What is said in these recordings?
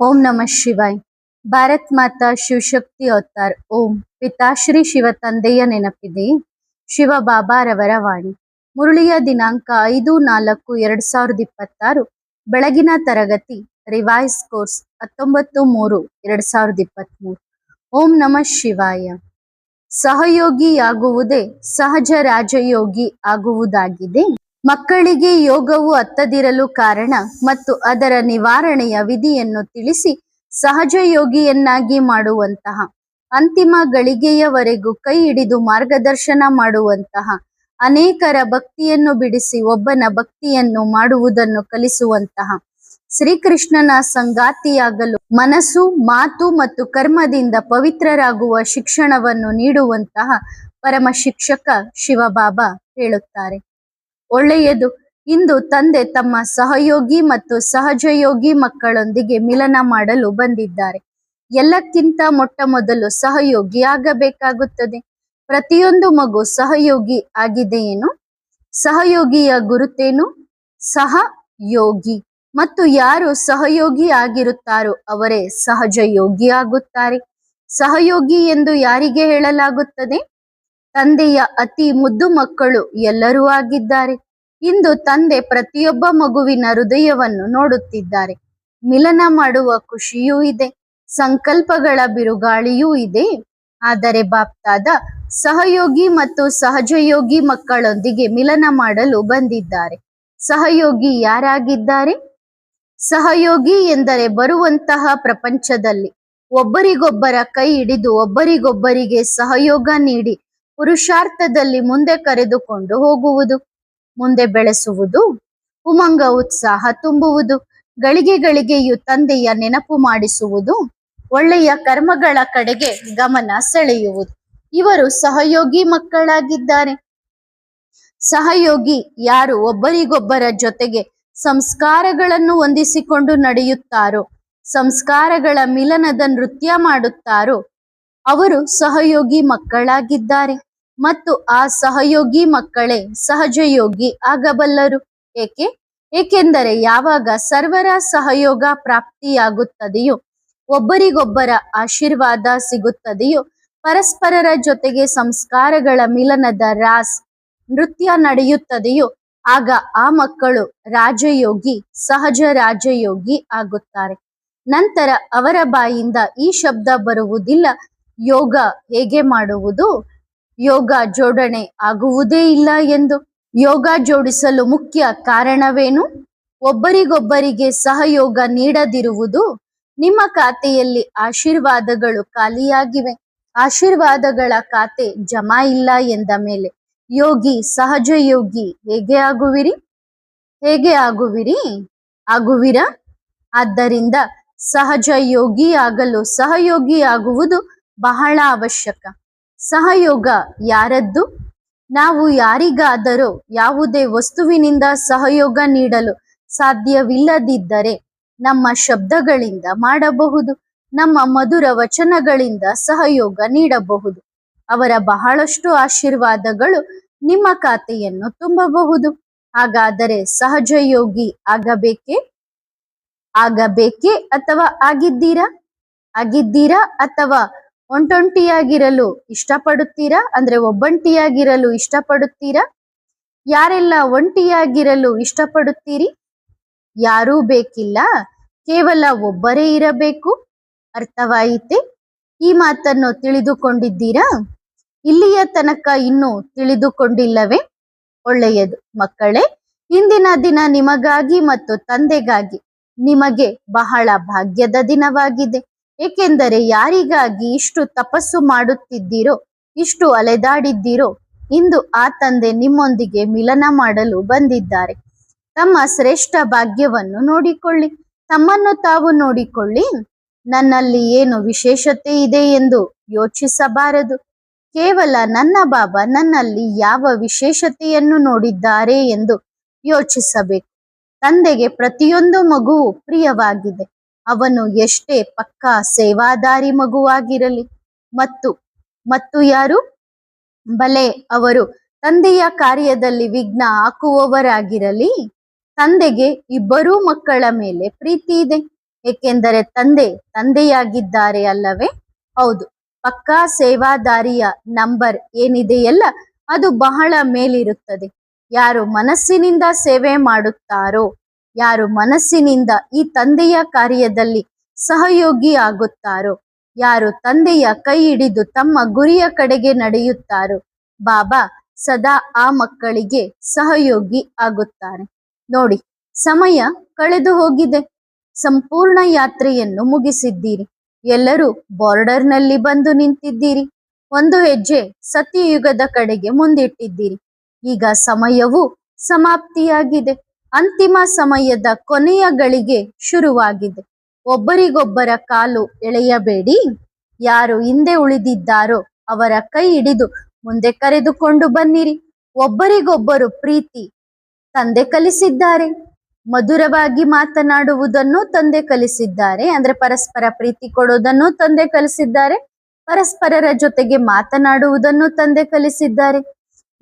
ओम नमः ಶಿವಾಯ. ಭಾರತ್ ಮಾತಾ ಶಿವಶಕ್ತಿ ಅವತಾರ್. ಓಂ ಪಿತಾಶ್ರೀ ಶಿವ ತಂದೆಯ ನೆನಪಿದೆ. ಶಿವ ಬಾಬಾರವರ ವಾಣಿ. ಮುರಳಿಯ ದಿನಾಂಕ 5-4-2026. ಬೆಳಗಿನ ತರಗತಿ ರಿವೈಸ್ ಕೋರ್ಸ್ 19-3-2023. ಓಂ ನಮಃ ಶಿವಾಯ. ಸಹಯೋಗಿಯಾಗುವುದೇ ಸಹಜ ರಾಜಯೋಗಿ ಆಗುವುದಾಗಿದೆ. ಮಕ್ಕಳಿಗೆ ಯೋಗವು ಹತ್ತದಿರಲು ಕಾರಣ ಮತ್ತು ಅದರ ನಿವಾರಣೆಯ ವಿಧಿಯನ್ನು ತಿಳಿಸಿ ಸಹಜ ಯೋಗಿಯನ್ನಾಗಿ ಮಾಡುವಂತಹ, ಅಂತಿಮ ಗಳಿಗೆಯವರೆಗೂ ಕೈ ಹಿಡಿದು ಮಾರ್ಗದರ್ಶನ ಮಾಡುವಂತಹ, ಅನೇಕರ ಭಕ್ತಿಯನ್ನು ಬಿಡಿಸಿ ಒಬ್ಬನ ಭಕ್ತಿಯನ್ನು ಮಾಡುವುದನ್ನು ಕಲಿಸುವಂತಹ, ಶ್ರೀಕೃಷ್ಣನ ಸಂಗಾತಿಯಾಗಲು ಮನಸ್ಸು, ಮಾತು ಮತ್ತು ಕರ್ಮದಿಂದ ಪವಿತ್ರರಾಗುವ ಶಿಕ್ಷಣವನ್ನು ನೀಡುವಂತಹ ಪರಮ ಶಿಕ್ಷಕ ಶಿವಬಾಬಾ ಹೇಳುತ್ತಾರೆ. ಒಳ್ಳೆಯದು. ಇಂದು ತಂದೆ ತಮ್ಮ ಸಹಯೋಗಿ ಮತ್ತು ಸಹಜಯೋಗಿ ಮಕ್ಕಳೊಂದಿಗೆ ಮಿಲನ ಮಾಡಲು ಬಂದಿದ್ದಾರೆ. ಎಲ್ಲಕ್ಕಿಂತ ಮೊಟ್ಟ ಮೊದಲು ಸಹಯೋಗಿ ಆಗಬೇಕಾಗುತ್ತದೆ. ಪ್ರತಿಯೊಂದು ಮಗು ಸಹಯೋಗಿ ಆಗಿದೆಯೇನು? ಸಹಯೋಗಿಯ ಗುರುತೇನು? ಸಹಯೋಗಿ. ಮತ್ತು ಯಾರು ಸಹಯೋಗಿ ಆಗಿರುತ್ತಾರೋ ಅವರೇ ಸಹಜ ಯೋಗಿ ಆಗುತ್ತಾರೆ. ಸಹಯೋಗಿ ಎಂದು ಯಾರಿಗೆ ಹೇಳಲಾಗುತ್ತದೆ? ತಂದೆಯ ಅತಿ ಮುದ್ದು ಮಕ್ಕಳು ಎಲ್ಲರೂ ಆಗಿದ್ದಾರೆ. ಇಂದು ತಂದೆ ಪ್ರತಿಯೊಬ್ಬ ಮಗುವಿನ ಹೃದಯವನ್ನು ನೋಡುತ್ತಿದ್ದಾರೆ. ಮಿಲನ ಮಾಡುವ ಖುಷಿಯೂ ಇದೆ, ಸಂಕಲ್ಪಗಳ ಬಿರುಗಾಳಿಯೂ ಇದೆ. ಆದರೆ ಬಾಪ್ತಾದ ಸಹಯೋಗಿ ಮತ್ತು ಸಹಜಯೋಗಿ ಮಕ್ಕಳೊಂದಿಗೆ ಮಿಲನ ಮಾಡಲು ಬಂದಿದ್ದಾರೆ. ಸಹಯೋಗಿ ಯಾರಾಗಿದ್ದಾರೆ? ಸಹಯೋಗಿ ಎಂದರೆ ಬರುವಂತಹ ಪ್ರಪಂಚದಲ್ಲಿ ಒಬ್ಬರಿಗೊಬ್ಬರ ಕೈ ಹಿಡಿದು ಒಬ್ಬರಿಗೊಬ್ಬರಿಗೆ ಸಹಯೋಗ ನೀಡಿ ಪುರುಷಾರ್ಥದಲ್ಲಿ ಮುಂದೆ ಕರೆದುಕೊಂಡು ಹೋಗುವುದು, ಮುಂದೆ ಬೆಳೆಸುವುದು, ಉಮಂಗ ಉತ್ಸಾಹ ತುಂಬುವುದು, ಗಳಿಗೆ ಗಳಿಗೆಯೂ ತಂದೆಯ ನೆನಪು ಮಾಡಿಸುವುದು, ಒಳ್ಳೆಯ ಕರ್ಮಗಳ ಕಡೆಗೆ ಗಮನ ಸೆಳೆಯುವುದು. ಇವರು ಸಹಯೋಗಿ ಮಕ್ಕಳಾಗಿದ್ದಾರೆ. ಸಹಯೋಗಿ ಯಾರು ಒಬ್ಬರಿಗೊಬ್ಬರ ಜೊತೆಗೆ ಸಂಸ್ಕಾರಗಳನ್ನು ಹೊಂದಿಸಿಕೊಂಡು ನಡೆಯುತ್ತಾರೋ, ಸಂಸ್ಕಾರಗಳ ಮಿಲನದ ನೃತ್ಯ ಮಾಡುತ್ತಾರೋ ಅವರು ಸಹಯೋಗಿ ಮಕ್ಕಳಾಗಿದ್ದಾರೆ. ಮತ್ತು ಆ ಸಹಯೋಗಿ ಮಕ್ಕಳೇ ಸಹಜಯೋಗಿ ಆಗಬಲ್ಲರು. ಏಕೆಂದರೆ ಯಾವಾಗ ಸರ್ವರ ಸಹಯೋಗ ಪ್ರಾಪ್ತಿಯಾಗುತ್ತದೆಯೋ, ಒಬ್ಬರಿಗೊಬ್ಬರ ಆಶೀರ್ವಾದ ಸಿಗುತ್ತದೆಯೋ, ಪರಸ್ಪರರ ಜೊತೆಗೆ ಸಂಸ್ಕಾರಗಳ ಮಿಲನದ ರಾಸ್ ನೃತ್ಯ ನಡೆಯುತ್ತದೆಯೋ, ಆಗ ಆ ಮಕ್ಕಳು ರಾಜಯೋಗಿ, ಸಹಜ ರಾಜಯೋಗಿ ಆಗುತ್ತಾರೆ. ನಂತರ ಅವರ ಬಾಯಿಂದ ಈ ಶಬ್ದ ಬರುವುದಿಲ್ಲ, ಯೋಗ ಹೇಗೆ ಮಾಡುವುದು, ಯೋಗ ಜೋಡಣೆ ಆಗುವುದೇ ಇಲ್ಲ ಎಂದು. ಯೋಗ ಜೋಡಿಸಲು ಮುಖ್ಯ ಕಾರಣವೇನು? ಒಬ್ಬರಿಗೊಬ್ಬರಿಗೆ ಸಹಯೋಗ ನೀಡದಿರುವುದು. ನಿಮ್ಮ ಖಾತೆಯಲ್ಲಿ ಆಶೀರ್ವಾದಗಳು ಖಾಲಿಯಾಗಿವೆ. ಆಶೀರ್ವಾದಗಳ ಖಾತೆ ಜಮಾ ಇಲ್ಲ ಎಂದ ಮೇಲೆ ಯೋಗಿ, ಸಹಜ ಯೋಗಿ ಹೇಗೆ ಆಗುವಿರಿ? ಆಗುವಿರಾ? ಆದ್ದರಿಂದ ಸಹಜ ಯೋಗಿ ಆಗಲು ಸಹಯೋಗಿ ಆಗುವುದು ಬಹಳ ಅವಶ್ಯಕ. ಸಹಯೋಗ ಯಾರದ್ದು? ನಾವು ಯಾರಿಗಾದರೂ ಯಾವುದೇ ವಸ್ತುವಿನಿಂದ ಸಹಯೋಗ ನೀಡಲು ಸಾಧ್ಯವಿಲ್ಲದಿದ್ದರೆ ನಮ್ಮ ಶಬ್ದಗಳಿಂದ ಮಾಡಬಹುದು, ನಮ್ಮ ಮಧುರ ವಚನಗಳಿಂದ ಸಹಯೋಗ ನೀಡಬಹುದು. ಅವರ ಬಹಳಷ್ಟು ಆಶೀರ್ವಾದಗಳು ನಿಮ್ಮ ಖಾತೆಯನ್ನು ತುಂಬಬಹುದು. ಹಾಗಾದರೆ ಸಹಜಯೋಗಿ ಆಗಬೇಕೇ ಅಥವಾ ಆಗಿದ್ದೀರಾ ಅಥವಾ ಒಂಟೊಂಟಿಯಾಗಿರಲು ಇಷ್ಟಪಡುತ್ತೀರಾ? ಅಂದ್ರೆ ಒಬ್ಬಂಟಿಯಾಗಿರಲು ಇಷ್ಟಪಡುತ್ತೀರಾ? ಯಾರೆಲ್ಲ ಒಂಟಿಯಾಗಿರಲು ಇಷ್ಟಪಡುತ್ತೀರಿ? ಯಾರೂ ಬೇಕಿಲ್ಲ, ಕೇವಲ ಒಬ್ಬರೇ ಇರಬೇಕು. ಅರ್ಥವಾಯಿತೆ? ಈ ಮಾತನ್ನು ತಿಳಿದುಕೊಂಡಿದ್ದೀರಾ? ಇಲ್ಲಿಯ ತನಕ ಇನ್ನೂ ತಿಳಿದುಕೊಂಡಿಲ್ಲವೇ? ಒಳ್ಳೆಯದು ಮಕ್ಕಳೇ. ಇಂದಿನ ದಿನ ನಿಮಗಾಗಿ ಮತ್ತು ತಂದೆಗಾಗಿ ನಿಮಗೆ ಬಹಳ ಭಾಗ್ಯದ ದಿನವಾಗಿದೆ. ಏಕೆಂದರೆ ಯಾರಿಗಾಗಿ ಇಷ್ಟು ತಪಸ್ಸು ಮಾಡುತ್ತಿದ್ದೀರೋ, ಇಷ್ಟು ಅಲೆದಾಡಿದ್ದೀರೋ, ಇಂದು ಆ ತಂದೆ ನಿಮ್ಮೊಂದಿಗೆ ಮಿಲನ ಮಾಡಲು ಬಂದಿದ್ದಾರೆ. ತಮ್ಮ ಶ್ರೇಷ್ಠ ಭಾಗ್ಯವನ್ನು ನೋಡಿಕೊಳ್ಳಿ, ತಮ್ಮನ್ನು ತಾವು ನೋಡಿಕೊಳ್ಳಿ. ನನ್ನಲ್ಲಿ ಏನು ವಿಶೇಷತೆ ಇದೆ ಎಂದು ಯೋಚಿಸಬಾರದು. ಕೇವಲ ನನ್ನ ಬಾಬಾ ನನ್ನಲ್ಲಿ ಯಾವ ವಿಶೇಷತೆಯನ್ನು ನೋಡಿದ್ದಾರೆ ಎಂದು ಯೋಚಿಸಬೇಕು. ತಂದೆಗೆ ಪ್ರತಿಯೊಂದು ಮಗುವು ಪ್ರಿಯವಾಗಿದೆ. ಅವನು ಎಷ್ಟೇ ಪಕ್ಕಾ ಸೇವಾದಾರಿ ಮಗುವಾಗಿರಲಿ. ಮತ್ತು ಯಾರು? ಬಲೆ ಅವರು ತಂದೆಯ ಕಾರ್ಯದಲ್ಲಿ ವಿಘ್ನ ಹಾಕುವವರಾಗಿರಲಿ. ತಂದೆಗೆ ಇಬ್ಬರೂ ಮಕ್ಕಳ ಮೇಲೆ ಪ್ರೀತಿ ಇದೆ. ಏಕೆಂದರೆ ತಂದೆಯಾಗಿದ್ದಾರೆ ಅಲ್ಲವೇ? ಹೌದು. ಪಕ್ಕಾ ಸೇವಾದಾರಿಯ ನಂಬರ್ ಏನಿದೆಯಲ್ಲ, ಅದು ಬಹಳ ಮೇಲಿರುತ್ತದೆ. ಯಾರು ಮನಸ್ಸಿನಿಂದ ಸೇವೆ ಮಾಡುತ್ತಾರೋ, ಯಾರು ಮನಸ್ಸಿನಿಂದ ಈ ತಂದೆಯ ಕಾರ್ಯದಲ್ಲಿ ಸಹಯೋಗಿ ಆಗುತ್ತಾರೋ, ಯಾರು ತಂದೆಯ ಕೈ ಹಿಡಿದು ತಮ್ಮ ಗುರಿಯ ಕಡೆಗೆ ನಡೆಯುತ್ತಾರೋ, ಬಾಬಾ ಸದಾ ಆ ಮಕ್ಕಳಿಗೆ ಸಹಯೋಗಿ ಆಗುತ್ತಾರೆ. ನೋಡಿ, ಸಮಯ ಕಳೆದು ಹೋಗಿದೆ. ಸಂಪೂರ್ಣ ಯಾತ್ರೆಯನ್ನು ಮುಗಿಸಿದ್ದೀರಿ. ಎಲ್ಲರೂ ಬಾರ್ಡರ್ನಲ್ಲಿ ಬಂದು ನಿಂತಿದ್ದೀರಿ. ಒಂದು ಹೆಜ್ಜೆ ಸತ್ಯಯುಗದ ಕಡೆಗೆ ಮುಂದಿಟ್ಟಿದ್ದೀರಿ. ಈಗ ಸಮಯವು ಸಮಾಪ್ತಿಯಾಗಿದೆ. ಅಂತಿಮ ಸಮಯದ ಕೊನೆಯ ಗಳಿಗೆ ಶುರುವಾಗಿದೆ. ಒಬ್ಬರಿಗೊಬ್ಬರ ಕಾಲು ಎಳೆಯಬೇಡಿ. ಯಾರು ಹಿಂದೆ ಉಳಿದಿದ್ದಾರೋ ಅವರ ಕೈ ಹಿಡಿದು ಮುಂದೆ ಕರೆದುಕೊಂಡು ಬನ್ನಿರಿ. ಒಬ್ಬರಿಗೊಬ್ಬರು ಪ್ರೀತಿ ತಂದೆ ಕಲಿಸಿದ್ದಾರೆ. ಮಧುರವಾಗಿ ಮಾತನಾಡುವುದನ್ನು ತಂದೆ ಕಲಿಸಿದ್ದಾರೆ. ಅಂದ್ರೆ ಪರಸ್ಪರ ಪ್ರೀತಿ ಕೊಡೋದನ್ನು ತಂದೆ ಕಲಿಸಿದ್ದಾರೆ. ಪರಸ್ಪರರ ಜೊತೆಗೆ ಮಾತನಾಡುವುದನ್ನು ತಂದೆ ಕಲಿಸಿದ್ದಾರೆ.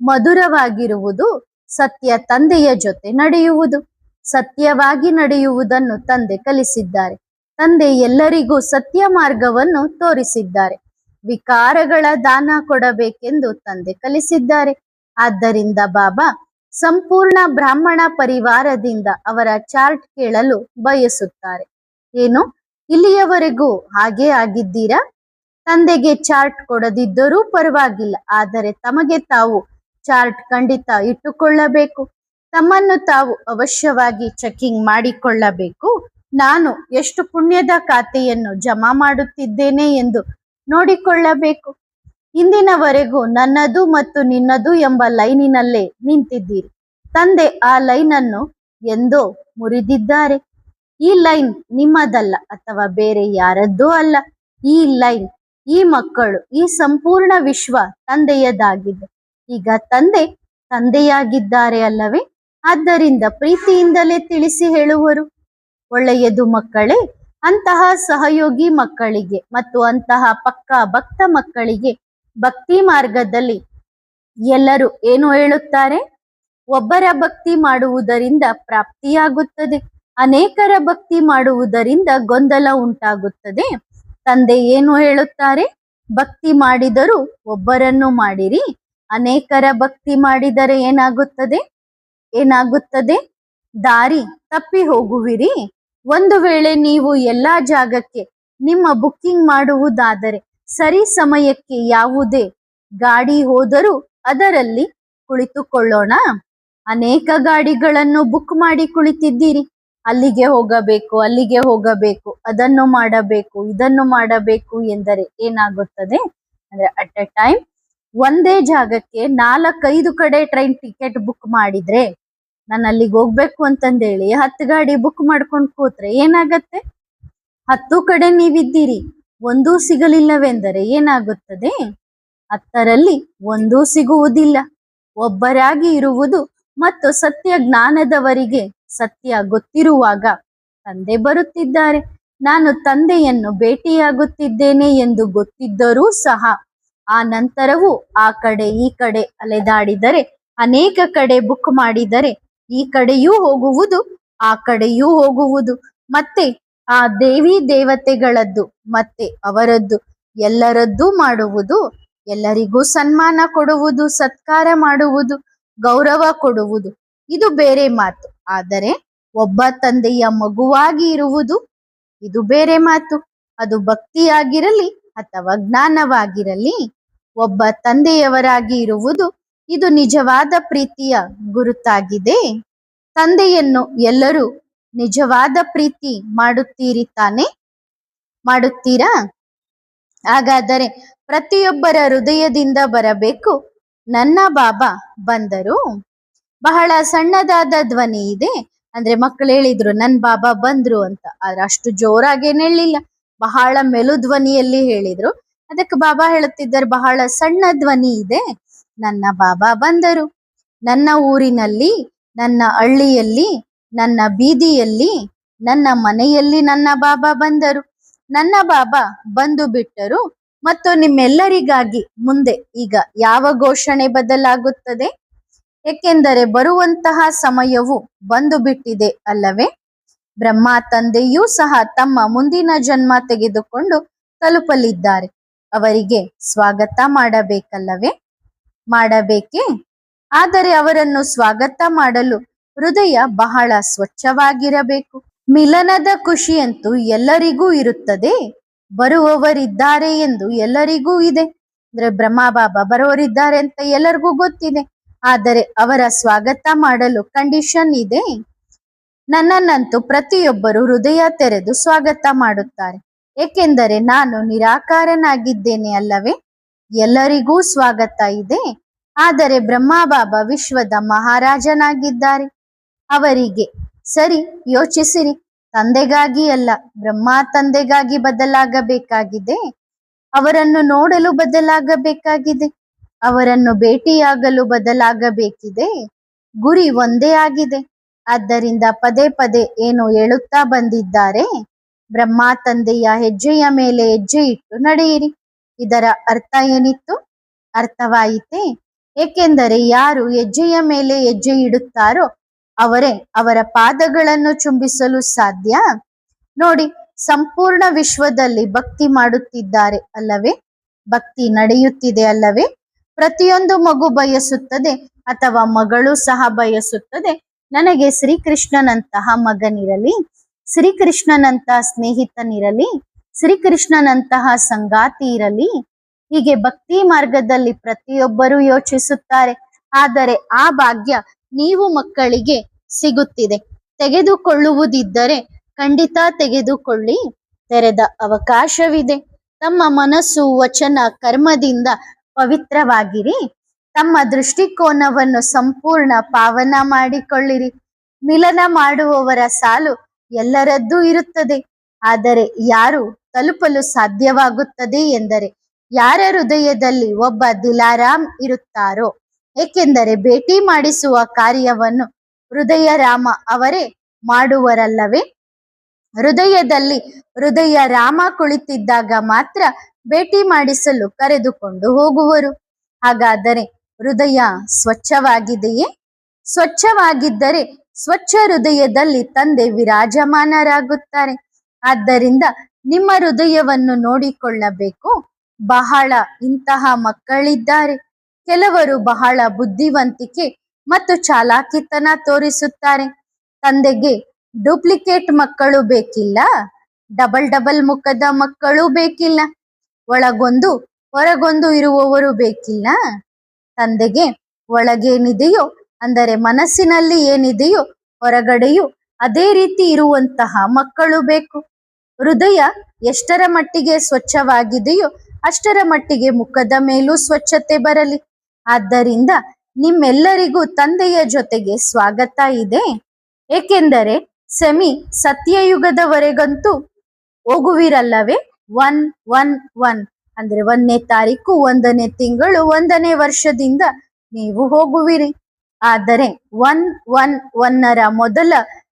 ಮಧುರವಾಗಿರುವುದು ಸತ್ಯ ತಂದೆಯ ಜೊತೆ ನಡೆಯುವುದು. ಸತ್ಯವಾಗಿ ನಡೆಯುವುದನ್ನು ತಂದೆ ಕಲಿಸಿದ್ದಾರೆ. ತಂದೆ ಎಲ್ಲರಿಗೂ ಸತ್ಯ ಮಾರ್ಗವನ್ನು ತೋರಿಸಿದ್ದಾರೆ. ವಿಕಾರಗಳ ದಾನ ಕೊಡಬೇಕೆಂದು ತಂದೆ ಕಲಿಸಿದ್ದಾರೆ. ಆದ್ದರಿಂದ ಬಾಬಾ ಸಂಪೂರ್ಣ ಬ್ರಾಹ್ಮಣ ಪರಿವಾರದಿಂದ ಅವರ ಚಾರ್ಟ್ ಕೇಳಲು ಬಯಸುತ್ತಾರೆ. ಏನು, ಇಲ್ಲಿಯವರೆಗೂ ಹಾಗೆ ಆಗಿದ್ದೀರಾ? ತಂದೆಗೆ ಚಾರ್ಟ್ ಕೊಡದಿದ್ದರೂ ಪರವಾಗಿಲ್ಲ, ಆದರೆ ತಮಗೆ ತಾವು ಚಾರ್ಟ್ ಖಂಡಿತ ಇಟ್ಟುಕೊಳ್ಳಬೇಕು. ತಮ್ಮನ್ನು ತಾವು ಅವಶ್ಯವಾಗಿ ಚೆಕಿಂಗ್ ಮಾಡಿಕೊಳ್ಳಬೇಕು. ನಾನು ಎಷ್ಟು ಪುಣ್ಯದ ಖಾತೆಯನ್ನು ಜಮಾ ಮಾಡುತ್ತಿದ್ದೇನೆ ಎಂದು ನೋಡಿಕೊಳ್ಳಬೇಕು. ಇಂದಿನವರೆಗೂ ನನ್ನದು ಮತ್ತು ನಿನ್ನದು ಎಂಬ ಲೈನಿನಲ್ಲೇ ನಿಂತಿದ್ದೀರಿ. ತಂದೆ ಆ ಲೈನನ್ನು ಎಂದೋ ಮುರಿದಿದ್ದಾರೆ. ಈ ಲೈನ್ ನಿಮ್ಮದಲ್ಲ ಅಥವಾ ಬೇರೆ ಯಾರದ್ದೂ ಅಲ್ಲ. ಈ ಲೈನ್, ಈ ಮಕ್ಕಳು, ಈ ಸಂಪೂರ್ಣ ವಿಶ್ವ ತಂದೆಯದಾಗಿದೆ. ಈಗ ತಂದೆಯಾಗಿದ್ದಾರೆ ಅಲ್ಲವೇ? ಆದ್ದರಿಂದ ಪ್ರೀತಿಯಿಂದಲೇ ತಿಳಿಸಿ ಹೇಳುವರು. ಒಳ್ಳೆಯದು ಮಕ್ಕಳೇ. ಅಂತಹ ಸಹಯೋಗಿ ಮಕ್ಕಳಿಗೆ ಮತ್ತು ಅಂತಹ ಪಕ್ಕಾ ಭಕ್ತ ಮಕ್ಕಳಿಗೆ ಭಕ್ತಿ ಮಾರ್ಗದಲ್ಲಿ ಎಲ್ಲರೂ ಏನು ಹೇಳುತ್ತಾರೆ? ಒಬ್ಬರ ಭಕ್ತಿ ಮಾಡುವುದರಿಂದ ಪ್ರಾಪ್ತಿಯಾಗುತ್ತದೆ, ಅನೇಕರ ಭಕ್ತಿ ಮಾಡುವುದರಿಂದ ಗೊಂದಲ ಉಂಟಾಗುತ್ತದೆ. ತಂದೆ ಏನು ಹೇಳುತ್ತಾರೆ? ಭಕ್ತಿ ಮಾಡಿದರೂ ಒಬ್ಬರನ್ನು ಮಾಡಿರಿ, ಅನೇಕರ ಭಕ್ತಿ ಮಾಡಿದರೆ ಏನಾಗುತ್ತದೆ? ದಾರಿ ತಪ್ಪಿ ಹೋಗುವಿರಿ. ಒಂದು ವೇಳೆ ನೀವು ಎಲ್ಲಾ ಜಾಗಕ್ಕೆ ನಿಮ್ಮ ಬುಕ್ಕಿಂಗ್ ಮಾಡುವುದಾದರೆ ಸರಿ ಸಮಯಕ್ಕೆ ಯಾವುದೇ ಗಾಡಿ ಹೋದರೂ ಅದರಲ್ಲಿ ಕುಳಿತುಕೊಳ್ಳೋಣ. ಅನೇಕ ಗಾಡಿಗಳನ್ನು ಬುಕ್ ಮಾಡಿ ಕುಳಿತಿದ್ದೀರಿ. ಅಲ್ಲಿಗೆ ಹೋಗಬೇಕು, ಅದನ್ನು ಮಾಡಬೇಕು, ಇದನ್ನು ಮಾಡಬೇಕು ಎಂದರೆ ಏನಾಗುತ್ತದೆ ಅಂದ್ರೆ, ಅಟ್ ಎ ಟೈಮ್ ಒಂದೇ ಜಾಗಕ್ಕೆ 4-5 ಕಡೆ ಟ್ರೈನ್ ಟಿಕೆಟ್ ಬುಕ್ ಮಾಡಿದ್ರೆ, ನಾನು ಅಲ್ಲಿಗೆ ಹೋಗ್ಬೇಕು ಅಂತಂದೇಳಿ 10 ಗಾಡಿ ಬುಕ್ ಮಾಡ್ಕೊಂಡು ಕೂತ್ರೆ ಏನಾಗತ್ತೆ? 10 ಕಡೆ ನೀವಿದ್ದೀರಿ, ಒಂದೂ ಸಿಗಲಿಲ್ಲವೆಂದರೆ ಏನಾಗುತ್ತದೆ? 10ರಲ್ಲಿ ಒಂದೂ ಸಿಗುವುದಿಲ್ಲ. ಒಬ್ಬರಾಗಿ ಇರುವುದು ಮತ್ತು ಸತ್ಯ ಜ್ಞಾನದವರಿಗೆ ಸತ್ಯ ಗೊತ್ತಿರುವಾಗ ತಂದೆ ಬರುತ್ತಿದ್ದಾರೆ. ನಾನು ತಂದೆಯನ್ನು ಭೇಟಿಯಾಗುತ್ತಿದ್ದೇನೆ ಎಂದು ಗೊತ್ತಿದ್ದರೂ ಸಹ ಆ ನಂತರವೂ ಆ ಕಡೆ ಈ ಕಡೆ ಅಲೆದಾಡಿದರೆ, ಅನೇಕ ಕಡೆ ಬುಕ್ ಮಾಡಿದರೆ, ಈ ಕಡೆಯೂ ಹೋಗುವುದು ಆ ಕಡೆಯೂ ಹೋಗುವುದು, ಮತ್ತೆ ಆ ದೇವಿ ದೇವತೆಗಳದ್ದು ಮತ್ತೆ ಅವರದ್ದು ಎಲ್ಲರದ್ದೂ ಮಾಡುವುದು, ಎಲ್ಲರಿಗೂ ಸನ್ಮಾನ ಕೊಡುವುದು, ಸತ್ಕಾರ ಮಾಡುವುದು, ಗೌರವ ಕೊಡುವುದು, ಇದು ಬೇರೆ ಮಾತು. ಆದರೆ ಒಬ್ಬ ತಂದೆಯ ಮಗುವಾಗಿ ಇರುವುದು ಇದು ಬೇರೆ ಮಾತು. ಅದು ಭಕ್ತಿಯಾಗಿರಲಿ ಅಥವಾ ಜ್ಞಾನವಾಗಿರಲಿ, ಒಬ್ಬ ತಂದೆಯವರಾಗಿ ಇರುವುದು ಇದು ನಿಜವಾದ ಪ್ರೀತಿಯ ಗುರುತಾಗಿದೆ. ತಂದೆಯನ್ನು ಎಲ್ಲರೂ ನಿಜವಾದ ಪ್ರೀತಿ ಮಾಡುತ್ತೀರಿ ತಾನೆ? ಮಾಡುತ್ತೀರಾ? ಹಾಗಾದರೆ ಪ್ರತಿಯೊಬ್ಬರ ಹೃದಯದಿಂದ ಬರಬೇಕು, ನನ್ನ ಬಾಬಾ ಬಂದರು. ಬಹಳ ಸಣ್ಣದಾದ ಧ್ವನಿ ಇದೆ. ಅಂದ್ರೆ ಮಕ್ಕಳು ಹೇಳಿದ್ರು ನನ್ ಬಾಬಾ ಬಂದ್ರು ಅಂತ, ಆದ್ರೆ ಅಷ್ಟು ಜೋರಾಗೇನು ಹೇಳಿಲ್ಲ, ಬಹಳ ಮೆಲು ಧ್ವನಿಯಲ್ಲಿ ಹೇಳಿದ್ರು. ಅದಕ್ಕೆ ಬಾಬಾ ಹೇಳುತ್ತಿದ್ದಾರೆ, ಬಹಳ ಸಣ್ಣ ಧ್ವನಿ ಇದೆ, ನನ್ನ ಬಾಬಾ ಬಂದರು. ನನ್ನ ಊರಿನಲ್ಲಿ, ನನ್ನ ಹಳ್ಳಿಯಲ್ಲಿ, ನನ್ನ ಬೀದಿಯಲ್ಲಿ, ನನ್ನ ಮನೆಯಲ್ಲಿ ನನ್ನ ಬಾಬಾ ಬಂದರು. ನನ್ನ ಬಾಬಾ ಬಂದು ಬಿಟ್ಟರು ಮತ್ತು ನಿಮ್ಮೆಲ್ಲರಿಗಾಗಿ ಮುಂದೆ ಈಗ ಯಾವ ಘೋಷಣೆ ಬದಲಾಗುತ್ತದೆ? ಏಕೆಂದರೆ ಬರುವಂತಹ ಸಮಯವು ಬಂದು ಬಿಟ್ಟಿದೆ ಅಲ್ಲವೇ? ಬ್ರಹ್ಮ ತಂದೆಯೂ ಸಹ ತಮ್ಮ ಮುಂದಿನ ಜನ್ಮ ತೆಗೆದುಕೊಂಡು ತಲುಪಲಿದ್ದಾರೆ. ಅವರಿಗೆ ಸ್ವಾಗತ ಮಾಡಬೇಕಲ್ಲವೇ? ಮಾಡಬೇಕೇ? ಆದರೆ ಅವರನ್ನು ಸ್ವಾಗತ ಮಾಡಲು ಹೃದಯ ಬಹಳ ಸ್ವಚ್ಛವಾಗಿರಬೇಕು. ಮಿಲನದ ಖುಷಿಯಂತೂ ಎಲ್ಲರಿಗೂ ಇರುತ್ತದೆ. ಬರುವವರಿದ್ದಾರೆ ಎಂದು ಎಲ್ಲರಿಗೂ ಇದೆ. ಅಂದ್ರೆ ಬ್ರಹ್ಮ ಬಾಬಾ ಬರುವವರಿದ್ದಾರೆ ಅಂತ ಎಲ್ಲರಿಗೂ ಗೊತ್ತಿದೆ. ಆದರೆ ಅವರ ಸ್ವಾಗತ ಮಾಡಲು ಕಂಡೀಷನ್ ಇದೆ. ನನ್ನನ್ನಂತೂ ಪ್ರತಿಯೊಬ್ಬರು ಹೃದಯ ತೆರೆದು ಸ್ವಾಗತ ಮಾಡುತ್ತಾರೆ, ಏಕೆಂದರೆ ನಾನು ನಿರಾಕಾರನಾಗಿದ್ದೇನೆ ಅಲ್ಲವೇ? ಎಲ್ಲರಿಗೂ ಸ್ವಾಗತ ಇದೆ. ಆದರೆ ಬ್ರಹ್ಮ ಬಾಬಾ ವಿಶ್ವದ ಮಹಾರಾಜನಾಗಿದ್ದಾರೆ. ಅವರಿಗೆ ಸರಿ ಯೋಚಿಸಿರಿ, ತಂದೆಗಾಗಿ ಅಲ್ಲ, ಬ್ರಹ್ಮ ತಂದೆಗಾಗಿ ಬದಲಾಗಬೇಕಾಗಿದೆ. ಅವರನ್ನು ನೋಡಲು ಬದಲಾಗಬೇಕಾಗಿದೆ. ಅವರನ್ನು ಭೇಟಿಯಾಗಲು ಬದಲಾಗಬೇಕಿದೆ. ಗುರಿ ಒಂದೇ ಆಗಿದೆ. ಆದ್ದರಿಂದ ಪದೇ ಪದೇ ಏನು ಹೇಳುತ್ತಾ ಬಂದಿದ್ದಾರೆ? ಬ್ರಹ್ಮ ತಂದೆಯ ಹೆಜ್ಜೆಯ ಮೇಲೆ ಹೆಜ್ಜೆ ಇಟ್ಟು ನಡೆಯಿರಿ. ಇದರ ಅರ್ಥ ಏನಿತ್ತು? ಅರ್ಥವಾಯಿತೇ? ಏಕೆಂದರೆ ಯಾರು ಹೆಜ್ಜೆಯ ಮೇಲೆ ಹೆಜ್ಜೆ ಇಡುತ್ತಾರೋ ಅವರೇ ಅವರ ಪಾದಗಳನ್ನು ಚುಂಬಿಸಲು ಸಾಧ್ಯ. ನೋಡಿ, ಸಂಪೂರ್ಣ ವಿಶ್ವದಲ್ಲಿ ಭಕ್ತಿ ಮಾಡುತ್ತಿದ್ದಾರೆ ಅಲ್ಲವೇ? ಭಕ್ತಿ ನಡೆಯುತ್ತಿದೆ ಅಲ್ಲವೇ? ಪ್ರತಿಯೊಂದು ಮಗು ಬಯಸುತ್ತದೆ ಅಥವಾ ಮಗಳು ಸಹ ಬಯಸುತ್ತದೆ, ನನಗೆ ಶ್ರೀಕೃಷ್ಣನಂತಹ ಮಗನಿರಲಿ, ಶ್ರೀಕೃಷ್ಣನಂತಹ ಸ್ನೇಹಿತನಿರಲಿ, ಶ್ರೀಕೃಷ್ಣನಂತಹ ಸಂಗಾತಿ ಇರಲಿ. ಹೀಗೆ ಭಕ್ತಿ ಮಾರ್ಗದಲ್ಲಿ ಪ್ರತಿಯೊಬ್ಬರೂ ಯೋಚಿಸುತ್ತಾರೆ. ಆದರೆ ಆ ಭಾಗ್ಯ ನೀವು ಮಕ್ಕಳಿಗೆ ಸಿಗುತ್ತಿದೆ. ತೆಗೆದುಕೊಳ್ಳುವುದಿದ್ದರೆ ಖಂಡಿತ ತೆಗೆದುಕೊಳ್ಳಿ. ತೆರೆದ ಅವಕಾಶವಿದೆ. ತಮ್ಮ ಮನಸ್ಸು, ವಚನ, ಕರ್ಮದಿಂದ ಪವಿತ್ರವಾಗಿರಿ. ತಮ್ಮ ದೃಷ್ಟಿಕೋನವನ್ನು ಸಂಪೂರ್ಣ ಪಾವನ ಮಾಡಿಕೊಳ್ಳಿರಿ. ಮಿಲನ ಮಾಡುವವರ ಸಾಲು ಎಲ್ಲರದ್ದೂ ಇರುತ್ತದೆ. ಆದರೆ ಯಾರು ತಲುಪಲು ಸಾಧ್ಯವಾಗುತ್ತದೆ ಎಂದರೆ ಯಾರ ಹೃದಯದಲ್ಲಿ ಒಬ್ಬ ದಿಲಾರಾಮ್ ಇರುತ್ತಾರೋ. ಏಕೆಂದರೆ ಭೇಟಿ ಮಾಡಿಸುವ ಕಾರ್ಯವನ್ನು ಹೃದಯ ರಾಮ ಅವರೇ ಮಾಡುವರಲ್ಲವೇ? ಹೃದಯದಲ್ಲಿ ಹೃದಯ ರಾಮ ಕುಳಿತಿದ್ದಾಗ ಮಾತ್ರ ಭೇಟಿ ಮಾಡಿಸಲು ಕರೆದುಕೊಂಡು ಹೋಗುವರು. ಹಾಗಾದರೆ ಹೃದಯ ಸ್ವಚ್ಛವಾಗಿದೆಯೇ? ಸ್ವಚ್ಛವಾಗಿದ್ದರೆ ಸ್ವಚ್ಛ ಹೃದಯದಲ್ಲಿ ತಂದೆ ವಿರಾಜಮಾನರಾಗುತ್ತಾರೆ. ಆದ್ದರಿಂದ ನಿಮ್ಮ ಹೃದಯವನ್ನು ನೋಡಿಕೊಳ್ಳಬೇಕು. ಬಹಳ ಇಂತಹ ಮಕ್ಕಳಿದ್ದಾರೆ. ಕೆಲವರು ಬಹಳ ಬುದ್ಧಿವಂತಿಕೆ ಮತ್ತು ಚಾಲಾಕಿತನ ತೋರಿಸುತ್ತಾರೆ. ತಂದೆಗೆ ಡೂಪ್ಲಿಕೇಟ್ ಮಕ್ಕಳು ಬೇಕಿಲ್ಲ, ಡಬಲ್ ಮುಖದ ಮಕ್ಕಳು ಬೇಕಿಲ್ಲ, ಒಳಗೊಂದು ಹೊರಗೊಂದು ಇರುವವರು ಬೇಕಿಲ್ಲ. ತಂದೆಗೆ ಒಳಗೇನಿದೆಯೋ ಅಂದರೆ ಮನಸ್ಸಿನಲ್ಲಿ ಏನಿದೆಯೋ ಹೊರಗಡೆಯೂ ಅದೇ ರೀತಿ ಇರುವಂತಹ ಮಕ್ಕಳು ಬೇಕು. ಹೃದಯ ಎಷ್ಟರ ಮಟ್ಟಿಗೆ ಸ್ವಚ್ಛವಾಗಿದೆಯೋ ಅಷ್ಟರ ಮಟ್ಟಿಗೆ ಮುಖದ ಮೇಲೂ ಸ್ವಚ್ಛತೆ ಬರಲಿ. ಆದ್ದರಿಂದ ನಿಮ್ಮೆಲ್ಲರಿಗೂ ತಂದೆಯ ಜೊತೆಗೆ ಸ್ವಾಗತ ಇದೆ. ಏಕೆಂದರೆ ಸತ್ಯಯುಗದವರೆಗಂತೂ ಹೋಗುವಿರಲ್ಲವೇ? 111 ಅಂದ್ರೆ 1ನೇ ತಾರೀಕು 1ನೇ ತಿಂಗಳು 1ನೇ ವರ್ಷದಿಂದ ನೀವು ಹೋಗುವಿರಿ. ಆದರೆ 111ರ ಮೊದಲ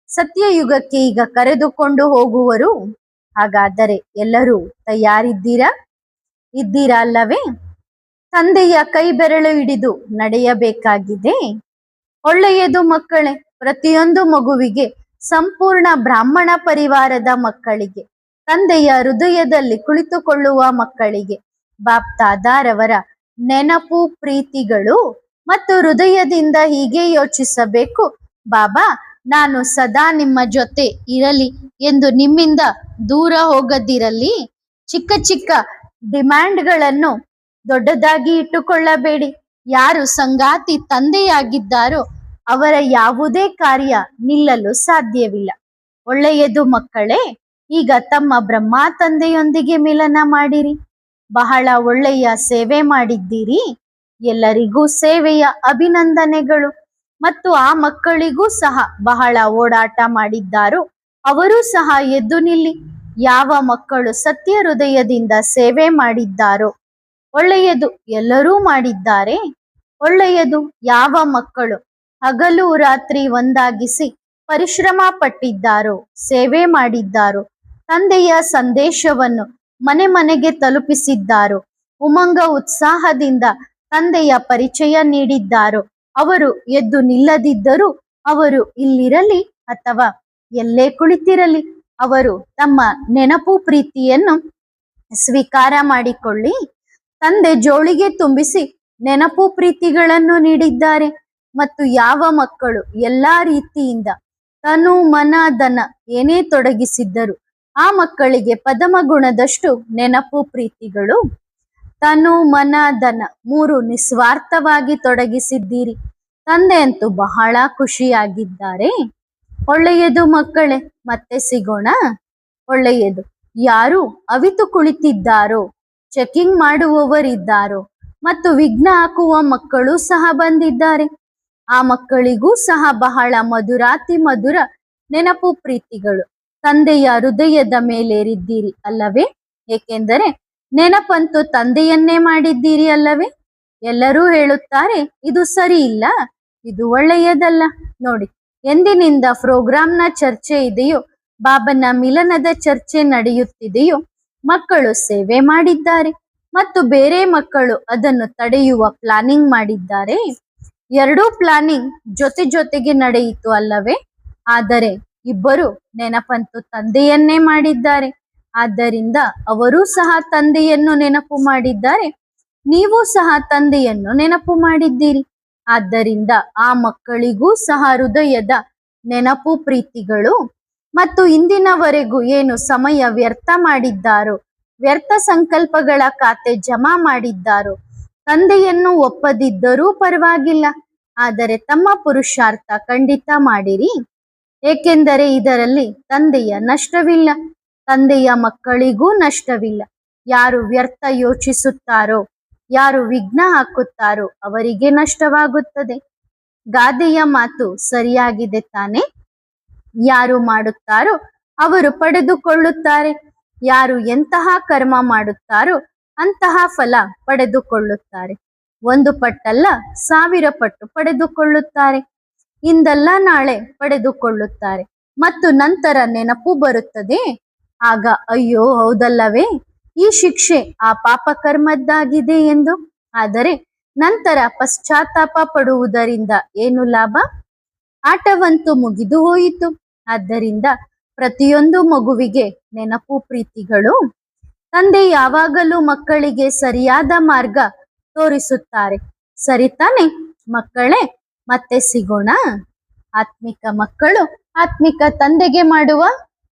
ಸತ್ಯಯುಗಕ್ಕೆ ಈಗ ಕರೆದುಕೊಂಡು ಹೋಗುವರು. ಹಾಗಾದರೆ ಎಲ್ಲರೂ ತಯಾರಿದ್ದೀರಾ? ಇದ್ದೀರಾ ಅಲ್ಲವೇ? ತಂದೆಯ ಕೈ ಬೆರಳು ಹಿಡಿದು ನಡೆಯಬೇಕಾಗಿದೆ. ಒಳ್ಳೆಯದು ಮಕ್ಕಳೇ. ಪ್ರತಿಯೊಂದು ಮಗುವಿಗೆ, ಸಂಪೂರ್ಣ ಬ್ರಾಹ್ಮಣ ಪರಿವಾರದ ಮಕ್ಕಳಿಗೆ, ತಂದೆಯ ಹೃದಯದಲ್ಲಿ ಕುಳಿತುಕೊಳ್ಳುವ ಮಕ್ಕಳಿಗೆ ಬಾಪ್ ದಾದಾರವರ ನೆನಪು, ಪ್ರೀತಿಗಳು ಮತ್ತು ಹೃದಯದಿಂದ ಹೀಗೆ ಯೋಚಿಸಬೇಕು: ಬಾಬಾ, ನಾನು ಸದಾ ನಿಮ್ಮ ಜೊತೆ ಇರಲಿ ಎಂದು ನಿಮ್ಮಿಂದ ದೂರ ಹೋಗದಿರಲಿ. ಚಿಕ್ಕ ಚಿಕ್ಕ ಡಿಮ್ಯಾಂಡ್ಗಳನ್ನು ದೊಡ್ಡದಾಗಿ ಇಟ್ಟುಕೊಳ್ಳಬೇಡಿ. ಯಾರು ಸಂಗಾತಿ ತಂದೆಯಾಗಿದ್ದಾರೋ ಅವರ ಯಾವುದೇ ಕಾರ್ಯ ನಿಲ್ಲಲು ಸಾಧ್ಯವಿಲ್ಲ. ಒಳ್ಳೆಯದು ಮಕ್ಕಳೇ. ಈಗ ತಮ್ಮ ಬ್ರಹ್ಮ ತಂದೆಯೊಂದಿಗೆ ಮಿಲನ ಮಾಡಿರಿ. ಬಹಳ ಒಳ್ಳೆಯ ಸೇವೆ ಮಾಡಿದ್ದೀರಿ. ಎಲ್ಲರಿಗೂ ಸೇವೆಯ ಅಭಿನಂದನೆಗಳು. ಮತ್ತು ಆ ಮಕ್ಕಳಿಗೂ ಸಹ ಬಹಳ ಓಡಾಟ ಮಾಡಿದ್ದಾರೋ ಅವರೂ ಸಹ ಎದ್ದು ನಿಲ್ಲಿ. ಯಾವ ಮಕ್ಕಳು ಸತ್ಯ ಹೃದಯದಿಂದ ಸೇವೆ ಮಾಡಿದ್ದಾರೋ ಒಳ್ಳೆಯದು, ಎಲ್ಲರೂ ಮಾಡಿದ್ದಾರೆ. ಒಳ್ಳೆಯದು. ಯಾವ ಮಕ್ಕಳು ಹಗಲು ರಾತ್ರಿ ಒಂದಾಗಿಸಿ ಪರಿಶ್ರಮ ಪಟ್ಟಿದ್ದಾರೋ, ಸೇವೆ ಮಾಡಿದ್ದಾರೋ, ತಂದೆಯ ಸಂದೇಶವನ್ನು ಮನೆ ಮನೆಗೆ ತಲುಪಿಸಿದ್ದಾರೋ, ಉಮಂಗ ಉತ್ಸಾಹದಿಂದ ತಂದೆಯ ಪರಿಚಯ ನೀಡಿದ್ದಾರೋ ಅವರು ಎದ್ದು ನಿಲ್ಲದಿದ್ದರೂ ಅವರು ಇಲ್ಲಿರಲಿ ಅಥವಾ ಎಲ್ಲೇ ಕುಳಿತಿರಲಿ ಅವರು ತಮ್ಮ ನೆನಪು ಪ್ರೀತಿಯನ್ನು ಸ್ವೀಕಾರ ಮಾಡಿಕೊಳ್ಳಿ. ತಂದೆ ಜೋಳಿಗೆ ತುಂಬಿಸಿ ನೆನಪು ಪ್ರೀತಿಗಳನ್ನು ನೀಡಿದ್ದಾರೆ ಮತ್ತು ಯಾವ ಮಕ್ಕಳು ಎಲ್ಲಾ ರೀತಿಯಿಂದ ತನು ಮನ ಧನ ಏನೇ ತೊಡಗಿಸಿದ್ದರು ಆ ಮಕ್ಕಳಿಗೆ ಪದಮ ಗುಣದಷ್ಟು ನೆನಪು ಪ್ರೀತಿಗಳು. ತನು ಮನ ಧನ 3 ನಿಸ್ವಾರ್ಥವಾಗಿ ತೊಡಗಿಸಿದ್ದೀರಿ. ತಂದೆ ಅಂತೂ ಬಹಳ ಖುಷಿಯಾಗಿದ್ದಾರೆ. ಒಳ್ಳೆಯದು ಮಕ್ಕಳೇ, ಮತ್ತೆ ಸಿಗೋಣ. ಒಳ್ಳೆಯದು. ಯಾರು ಅವಿತು ಕುಳಿತಿದ್ದಾರೋ, ಚೆಕಿಂಗ್ ಮಾಡುವವರಿದ್ದಾರೋ ಮತ್ತು ವಿಘ್ನ ಹಾಕುವ ಮಕ್ಕಳು ಸಹ ಬಂದಿದ್ದಾರೆ. ಆ ಮಕ್ಕಳಿಗೂ ಸಹ ಬಹಳ ಮಧುರಾತಿ ಮಧುರ ನೆನಪು ಪ್ರೀತಿಗಳು ತಂದೆಯ ಹೃದಯದ ಮೇಲೇರಿದ್ದೀರಿ ಅಲ್ಲವೇ? ಏಕೆಂದರೆ ನೆನಪಂತೂ ತಂದೆಯನ್ನೇ ಮಾಡಿದ್ದೀರಿ ಅಲ್ಲವೇ? ಎಲ್ಲರೂ ಹೇಳುತ್ತಾರೆ ಇದು ಸರಿ ಇಲ್ಲ, ಇದು ಒಳ್ಳೆಯದಲ್ಲ. ನೋಡಿ, ಎಂದಿನಿಂದ ಪ್ರೋಗ್ರಾಂನ ಚರ್ಚೆ ಇದೆಯೋ, ಬಾಬನ ಮಿಲನದ ಚರ್ಚೆ ನಡೆಯುತ್ತಿದೆಯೋ, ಮಕ್ಕಳು ಸೇವೆ ಮಾಡಿದ್ದಾರೆ ಮತ್ತು ಬೇರೆ ಮಕ್ಕಳು ಅದನ್ನು ತಡೆಯುವ ಪ್ಲಾನಿಂಗ್ ಮಾಡಿದ್ದಾರೆ. ಎರಡೂ ಪ್ಲಾನಿಂಗ್ ಜೊತೆ ಜೊತೆಗೆ ನಡೆಯಿತು ಅಲ್ಲವೇ? ಆದರೆ ಇಬ್ಬರು ನೆನಪಂತೂ ತಂದೆಯನ್ನೇ ಮಾಡಿದ್ದಾರೆ. ಆದ್ದರಿಂದ ಅವರೂ ಸಹ ತಂದೆಯನ್ನು ನೆನಪು ಮಾಡಿದ್ದಾರೆ, ನೀವು ಸಹ ತಂದೆಯನ್ನು ನೆನಪು ಮಾಡಿದ್ದೀರಿ. ಆದ್ದರಿಂದ ಆ ಮಕ್ಕಳಿಗೂ ಸಹ ಹೃದಯದ ನೆನಪು ಪ್ರೀತಿಗಳು. ಮತ್ತು ಇಂದಿನವರೆಗೂ ಏನು ಸಮಯ ವ್ಯರ್ಥ ಮಾಡಿದ್ದಾರೋ, ವ್ಯರ್ಥ ಸಂಕಲ್ಪಗಳ ಖಾತೆ ಜಮಾ ಮಾಡಿದ್ದಾರೋ, ತಂದೆಯನ್ನು ಒಪ್ಪದಿದ್ದರೂ ಪರವಾಗಿಲ್ಲ, ಆದರೆ ತಮ್ಮ ಪುರುಷಾರ್ಥ ಖಂಡಿತ ಮಾಡಿರಿ. ಏಕೆಂದರೆ ಇದರಲ್ಲಿ ತಂದೆಯ ನಷ್ಟವಿಲ್ಲ, ತಂದೆಯ ಮಕ್ಕಳಿಗೂ ನಷ್ಟವಿಲ್ಲ. ಯಾರು ವ್ಯರ್ಥ ಯೋಚಿಸುತ್ತಾರೋ, ಯಾರು ವಿಘ್ನ ಹಾಕುತ್ತಾರೋ ಅವರಿಗೆ ನಷ್ಟವಾಗುತ್ತದೆ. ಗಾದೆಯ ಮಾತು ಸರಿಯಾಗಿದೆ ತಾನೆ? ಯಾರು ಮಾಡುತ್ತಾರೋ ಅವರು ಪಡೆದುಕೊಳ್ಳುತ್ತಾರೆ. ಯಾರು ಎಂತಹ ಕರ್ಮ ಮಾಡುತ್ತಾರೋ ಅಂತಹ ಫಲ ಪಡೆದುಕೊಳ್ಳುತ್ತಾರೆ. 1 ಪಟ್ಟಲ್ಲ 1000 ಪಟ್ಟು ಪಡೆದುಕೊಳ್ಳುತ್ತಾರೆ. ಇಂದಲ್ಲ ನಾಳೆ ಪಡೆದುಕೊಳ್ಳುತ್ತಾರೆ ಮತ್ತು ನಂತರ ನೆನಪು ಬರುತ್ತದೆ. ಆಗ ಅಯ್ಯೋ ಹೌದಲ್ಲವೇ, ಈ ಶಿಕ್ಷೆ ಆ ಪಾಪ ಕರ್ಮದ್ದಾಗಿದೆ ಎಂದು. ಆದರೆ ನಂತರ ಪಶ್ಚಾತ್ತಾಪ ಪಡುವುದರಿಂದ ಏನು ಲಾಭ? ಆಟವಂತೂ ಮುಗಿದು ಹೋಯಿತು. ಆದ್ದರಿಂದ ಪ್ರತಿಯೊಂದು ಮಗುವಿಗೆ ನೆನಪು ಪ್ರೀತಿಗಳು. ತಂದೆ ಯಾವಾಗಲೂ ಮಕ್ಕಳಿಗೆ ಸರಿಯಾದ ಮಾರ್ಗ ತೋರಿಸುತ್ತಾರೆ. ಸರಿ ತಾನೆ ಮಕ್ಕಳೇ? ಮತ್ತೆ ಸಿಗೋಣ. ಆತ್ಮಿಕ ಮಕ್ಕಳು ಆತ್ಮಿಕ ತಂದೆಗೆ ಮಾಡುವ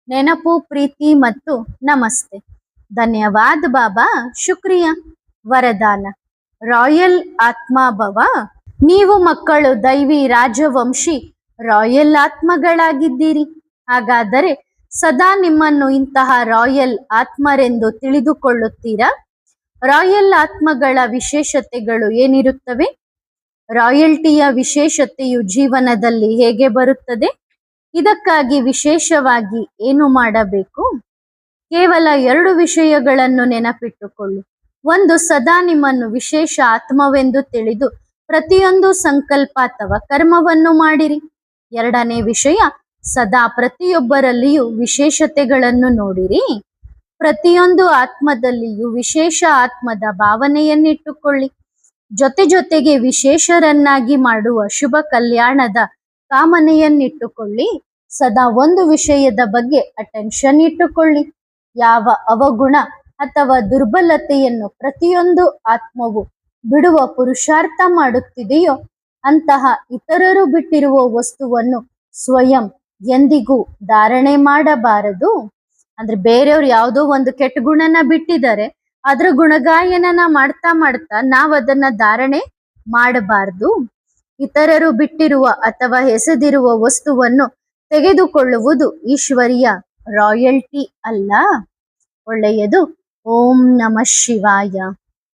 ನೆನಪು ಪ್ರೀತಿ ಮತ್ತು ನಮಸ್ತೆ. ಧನ್ಯವಾದ ಬಾಬಾ, ಶುಕ್ರಿಯಾ. ವರದಾನ: ರಾಯಲ್ ಆತ್ಮಾಭವ. ನೀವು ಮಕ್ಕಳು ದೈವಿ ರಾಜವಂಶಿ ರಾಯಲ್ ಆತ್ಮಗಳಾಗಿದ್ದೀರಿ. ಹಾಗಾದರೆ ಸದಾ ನಿಮ್ಮನ್ನು ಇಂತಹ ರಾಯಲ್ ಆತ್ಮರೆಂದು ತಿಳಿದುಕೊಳ್ಳುತ್ತೀರಾ? ರಾಯಲ್ ಆತ್ಮಗಳ ವಿಶೇಷತೆಗಳು ಏನಿರುತ್ತವೆ? ರಾಯಲ್ಟಿಯ ವಿಶೇಷತೆಯು ಜೀವನದಲ್ಲಿ ಹೇಗೆ ಬರುತ್ತದೆ? ಇದಕ್ಕಾಗಿ ವಿಶೇಷವಾಗಿ ಏನು ಮಾಡಬೇಕು? ಕೇವಲ 2 ವಿಷಯಗಳನ್ನು ನೆನಪಿಟ್ಟುಕೊಳ್ಳಿ. 1, ಸದಾ ನಿಮ್ಮನ್ನು ವಿಶೇಷ ಆತ್ಮವೆಂದು ತಿಳಿದು ಪ್ರತಿಯೊಂದು ಸಂಕಲ್ಪ ಅಥವಾ ಕರ್ಮವನ್ನು ಮಾಡಿರಿ. 2ನೇ ವಿಷಯ, ಸದಾ ಪ್ರತಿಯೊಬ್ಬರಲ್ಲಿಯೂ ವಿಶೇಷತೆಗಳನ್ನು ನೋಡಿರಿ. ಪ್ರತಿಯೊಂದು ಆತ್ಮದಲ್ಲಿಯೂ ವಿಶೇಷ ಆತ್ಮದ ಭಾವನೆಯನ್ನಿಟ್ಟುಕೊಳ್ಳಿ. ಜೊತೆ ಜೊತೆಗೆ ವಿಶೇಷರನ್ನಾಗಿ ಮಾಡುವ ಶುಭ ಕಲ್ಯಾಣದ ಕಾಮನೆಯನ್ನಿಟ್ಟುಕೊಳ್ಳಿ. ಸದಾ ಒಂದು ವಿಷಯದ ಬಗ್ಗೆ ಅಟೆನ್ಷನ್ ಇಟ್ಟುಕೊಳ್ಳಿ. ಯಾವ ಅವಗುಣ ಅಥವಾ ದುರ್ಬಲತೆಯನ್ನು ಪ್ರತಿಯೊಂದು ಆತ್ಮವು ಬಿಡುವ ಪುರುಷಾರ್ಥ ಮಾಡುತ್ತಿದೆಯೋ ಅಂತಹ ಇತರರು ಬಿಟ್ಟಿರುವ ವಸ್ತುವನ್ನು ಸ್ವಯಂ ಎಂದಿಗೂ ಧಾರಣೆ ಮಾಡಬಾರದು. ಅಂದ್ರೆ ಬೇರೆಯವ್ರು ಯಾವುದೋ ಒಂದು ಕೆಟ್ಟ ಗುಣನ ಬಿಟ್ಟಿದ್ದಾರೆ, ಅದ್ರ ಗುಣಗಾಯನನ ಮಾಡ್ತಾ ಮಾಡ್ತಾ ನಾವು ಅದನ್ನ ಧಾರಣೆ ಮಾಡಬಾರ್ದು. ಇತರರು ಬಿಟ್ಟಿರುವ ಅಥವಾ ಎಸೆದಿರುವ ವಸ್ತುವನ್ನು ತೆಗೆದುಕೊಳ್ಳುವುದು ಈಶ್ವರಿಯ ರಾಯಲ್ಟಿ ಅಲ್ಲ. ಒಳ್ಳೆಯದು. ಓಂ ನಮಃ ಶಿವಾಯ.